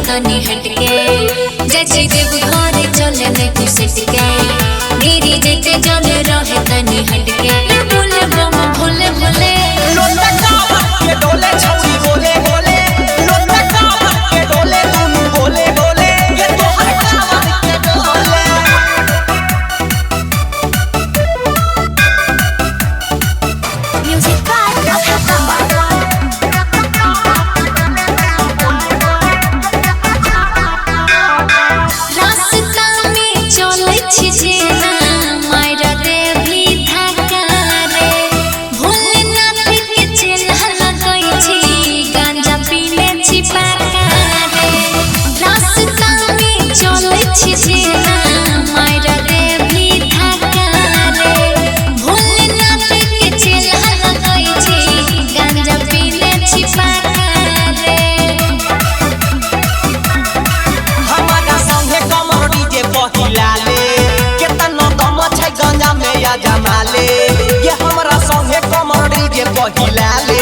तनी हटके जची देव घर चले नहीं तू सटके मेरी जेते चले रहे तनी हटके बोले बम भोले भोले लोटा कावा के डोले छौरी बोले बोले लोटा कावा के डोले तुम बोले बोले ये तो हर कावा के डोले म्यूजिक जमाले ये हमरा संगे कमर डीजे पहिला ले